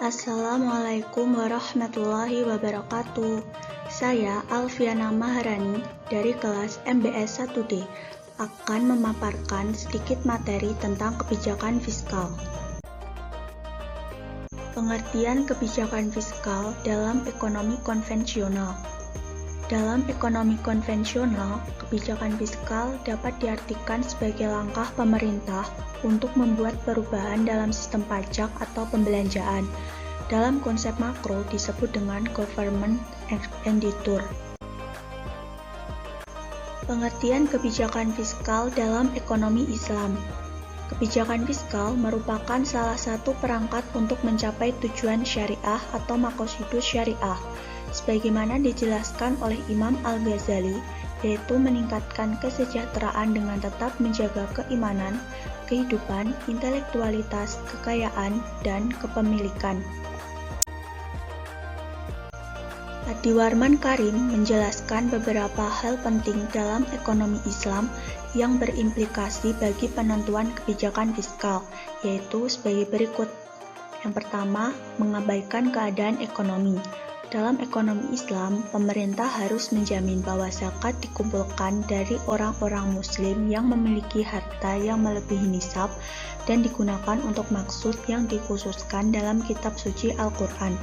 Assalamualaikum warahmatullahi wabarakatuh. Saya Alfiana Maharani dari kelas MBS 1D akan memaparkan sedikit materi tentang kebijakan fiskal. Pengertian kebijakan fiskal dalam ekonomi konvensional. Dalam ekonomi konvensional, kebijakan fiskal dapat diartikan sebagai langkah pemerintah untuk membuat perubahan dalam sistem pajak atau pembelanjaan. Dalam konsep makro disebut dengan government expenditure. Pengertian kebijakan fiskal dalam ekonomi Islam. Kebijakan fiskal merupakan salah satu perangkat untuk mencapai tujuan syariah atau maqasidus syariah, sebagaimana dijelaskan oleh Imam Al-Ghazali, yaitu meningkatkan kesejahteraan dengan tetap menjaga keimanan, kehidupan, intelektualitas, kekayaan, dan kepemilikan. Adiwarman Karim menjelaskan beberapa hal penting dalam ekonomi Islam yang berimplikasi bagi penentuan kebijakan fiskal, yaitu sebagai berikut. Yang pertama, mengabaikan keadaan ekonomi. Dalam ekonomi Islam, pemerintah harus menjamin bahwa zakat dikumpulkan dari orang-orang muslim yang memiliki harta yang melebihi nisab dan digunakan untuk maksud yang dikhususkan dalam kitab suci Al-Quran.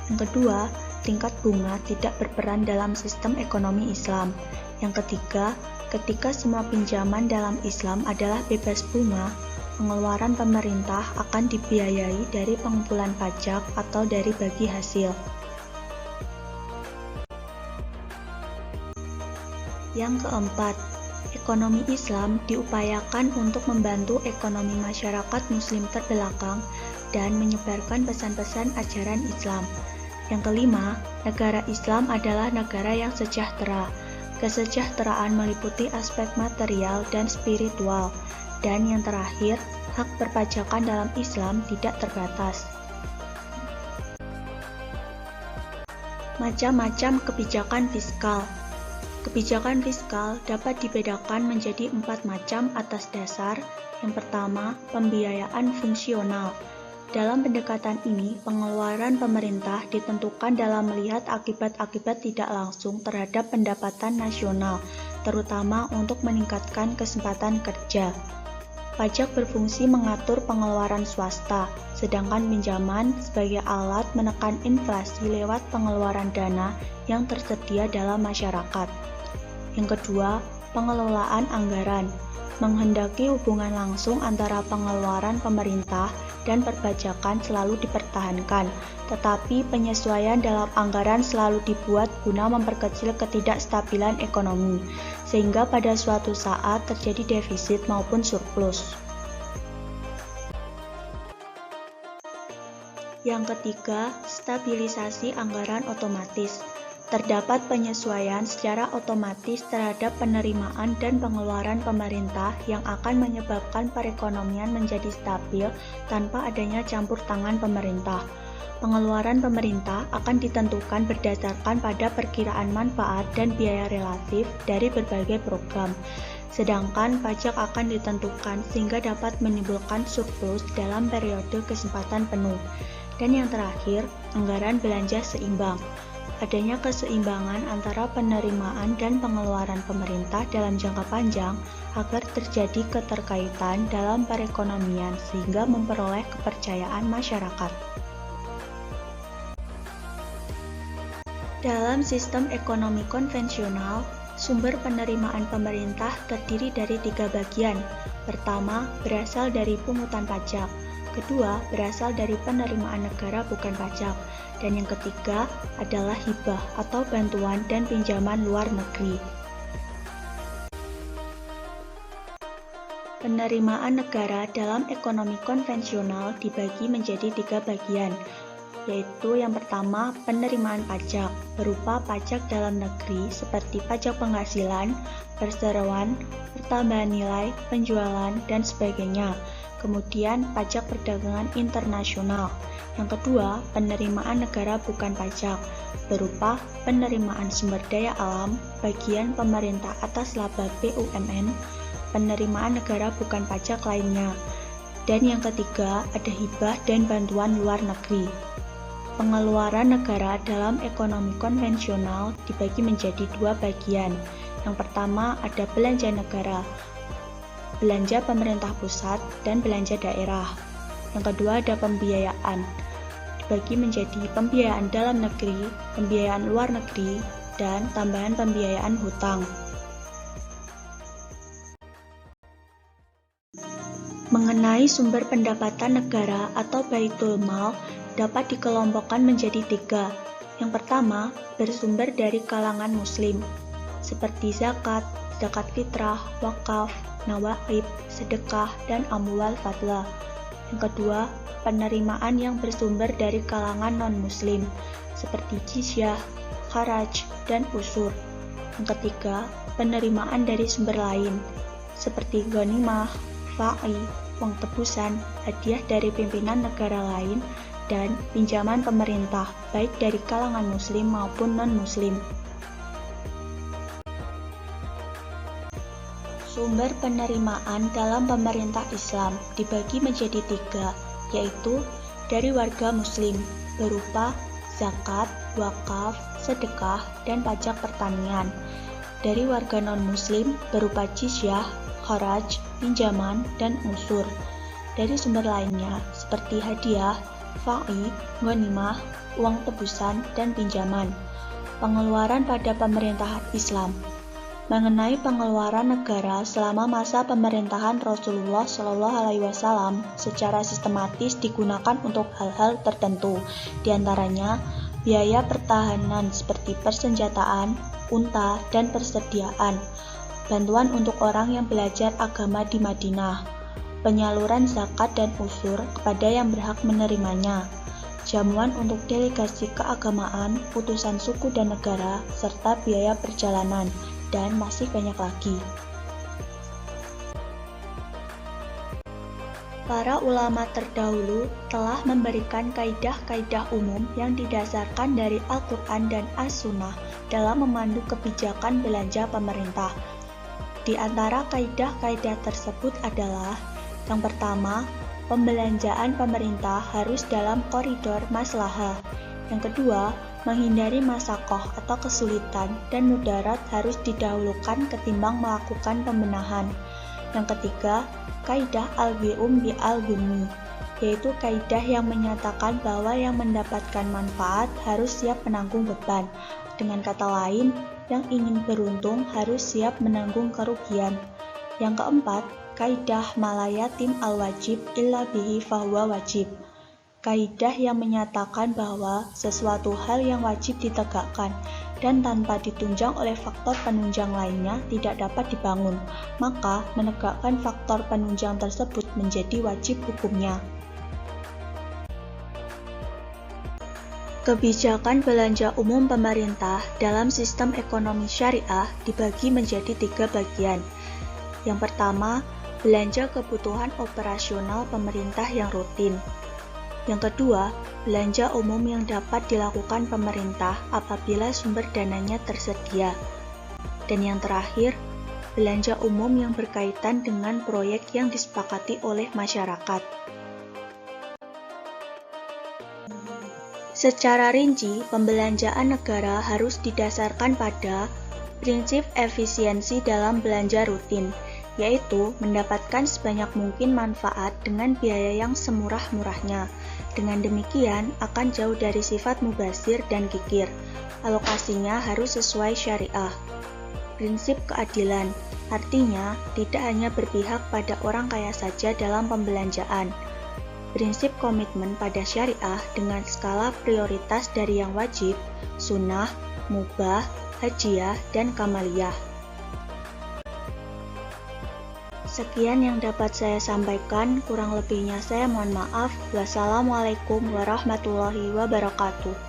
Yang kedua, tingkat bunga tidak berperan dalam sistem ekonomi Islam. Yang ketiga, ketika semua pinjaman dalam Islam adalah bebas bunga, pengeluaran pemerintah akan dibiayai dari pengumpulan pajak atau dari bagi hasil. Yang keempat, ekonomi Islam diupayakan untuk membantu ekonomi masyarakat muslim terbelakang dan menyebarkan pesan-pesan ajaran Islam. Yang kelima, negara Islam adalah negara yang sejahtera. Kesejahteraan meliputi aspek material dan spiritual. Dan yang terakhir, hak perpajakan dalam Islam tidak terbatas. Macam-macam kebijakan fiskal. Kebijakan fiskal dapat dibedakan menjadi 4 macam atas dasar. Yang pertama, pembiayaan fungsional. Dalam pendekatan ini, pengeluaran pemerintah ditentukan dalam melihat akibat-akibat tidak langsung terhadap pendapatan nasional, terutama untuk meningkatkan kesempatan kerja. Pajak berfungsi mengatur pengeluaran swasta, sedangkan pinjaman sebagai alat menekan inflasi lewat pengeluaran dana yang tersedia dalam masyarakat. Yang kedua, pengelolaan anggaran. Menghendaki hubungan langsung antara pengeluaran pemerintah dan perpajakan selalu dipertahankan, tetapi penyesuaian dalam anggaran selalu dibuat guna memperkecil ketidakstabilan ekonomi, sehingga pada suatu saat terjadi defisit maupun surplus. Yang ketiga, stabilisasi anggaran otomatis. Terdapat penyesuaian secara otomatis terhadap penerimaan dan pengeluaran pemerintah yang akan menyebabkan perekonomian menjadi stabil tanpa adanya campur tangan pemerintah. Pengeluaran pemerintah akan ditentukan berdasarkan pada perkiraan manfaat dan biaya relatif dari berbagai program, sedangkan pajak akan ditentukan sehingga dapat menimbulkan surplus dalam periode kesempatan penuh. Dan yang terakhir, anggaran belanja seimbang. Adanya keseimbangan antara penerimaan dan pengeluaran pemerintah dalam jangka panjang agar terjadi keterkaitan dalam perekonomian sehingga memperoleh kepercayaan masyarakat. Dalam sistem ekonomi konvensional, sumber penerimaan pemerintah terdiri dari 3 bagian. Pertama, berasal dari pungutan pajak. Kedua, berasal dari penerimaan negara bukan pajak. Dan yang ketiga adalah hibah atau bantuan dan pinjaman luar negeri. Penerimaan negara dalam ekonomi konvensional dibagi menjadi 3 bagian, yaitu yang pertama penerimaan pajak, berupa pajak dalam negeri seperti pajak penghasilan, perseroan, pertambahan nilai, penjualan, dan sebagainya. Kemudian pajak perdagangan internasional. Yang kedua, penerimaan negara bukan pajak, berupa penerimaan sumber daya alam, bagian pemerintah atas laba BUMN, penerimaan negara bukan pajak lainnya. Dan yang ketiga, ada hibah dan bantuan luar negeri. Pengeluaran negara dalam ekonomi konvensional dibagi menjadi dua bagian. Yang pertama ada belanja negara, belanja pemerintah pusat, dan belanja daerah. Yang kedua ada pembiayaan, dibagi menjadi pembiayaan dalam negeri, pembiayaan luar negeri, dan tambahan pembiayaan hutang. Mengenai sumber pendapatan negara atau Baitul Mal dapat dikelompokkan menjadi tiga. Yang pertama, bersumber dari kalangan muslim, seperti zakat, zakat fitrah, wakaf, nawaib, sedekah, dan amwal fadlah. Yang kedua, penerimaan yang bersumber dari kalangan non-muslim, seperti jizyah, kharaj, dan usur. Yang ketiga, penerimaan dari sumber lain, seperti ghanimah, fa'i, uang tebusan, hadiah dari pimpinan negara lain, dan pinjaman pemerintah, baik dari kalangan muslim maupun non-muslim. Sumber penerimaan dalam pemerintah Islam dibagi menjadi tiga, yaitu dari warga muslim, berupa zakat, wakaf, sedekah, dan pajak pertanian. Dari warga non-muslim, berupa jizyah, kharaj, pinjaman, dan usur. Dari sumber lainnya, seperti hadiah, fa'i, ghanimah, uang tebusan, dan pinjaman. Pengeluaran pada pemerintahan Islam. Mengenai pengeluaran negara selama masa pemerintahan Rasulullah SAW secara sistematis digunakan untuk hal-hal tertentu, diantaranya biaya pertahanan seperti persenjataan, unta, dan persediaan, bantuan untuk orang yang belajar agama di Madinah, penyaluran zakat dan usur kepada yang berhak menerimanya, jamuan untuk delegasi keagamaan, utusan suku dan negara, serta biaya perjalanan, dan masih banyak lagi. Para ulama terdahulu telah memberikan kaidah-kaidah umum yang didasarkan dari Al-Quran dan As-Sunnah dalam memandu kebijakan belanja pemerintah. Di antara kaidah-kaidah tersebut adalah: yang pertama, pembelanjaan pemerintah harus dalam koridor maslahah. Yang kedua, menghindari masakoh atau kesulitan dan mudarat harus didahulukan ketimbang melakukan pembenahan. Yang ketiga, kaidah al-wi'um bi al-gunmi, yaitu kaidah yang menyatakan bahwa yang mendapatkan manfaat harus siap menanggung beban. Dengan kata lain, yang ingin beruntung harus siap menanggung kerugian. Yang keempat, kaidah malayatim al-wajib illa bihi fahuwa wajib, kaidah yang menyatakan bahwa sesuatu hal yang wajib ditegakkan dan tanpa ditunjang oleh faktor penunjang lainnya tidak dapat dibangun, maka menegakkan faktor penunjang tersebut menjadi wajib hukumnya. Kebijakan belanja umum pemerintah dalam sistem ekonomi syariah dibagi menjadi tiga bagian. Yang pertama, belanja kebutuhan operasional pemerintah yang rutin. Yang kedua, belanja umum yang dapat dilakukan pemerintah apabila sumber dananya tersedia. Dan yang terakhir, belanja umum yang berkaitan dengan proyek yang disepakati oleh masyarakat. Secara rinci, pembelanjaan negara harus didasarkan pada prinsip efisiensi dalam belanja rutin, yaitu mendapatkan sebanyak mungkin manfaat dengan biaya yang semurah-murahnya. Dengan demikian, akan jauh dari sifat mubazir dan kikir. Alokasinya harus sesuai syariah. Prinsip keadilan, artinya tidak hanya berpihak pada orang kaya saja dalam pembelanjaan. Prinsip komitmen pada syariah dengan skala prioritas dari yang wajib, sunnah, mubah, hajiyah, dan kamaliyah. Sekian yang dapat saya sampaikan, kurang lebihnya saya mohon maaf. Wassalamualaikum warahmatullahi wabarakatuh.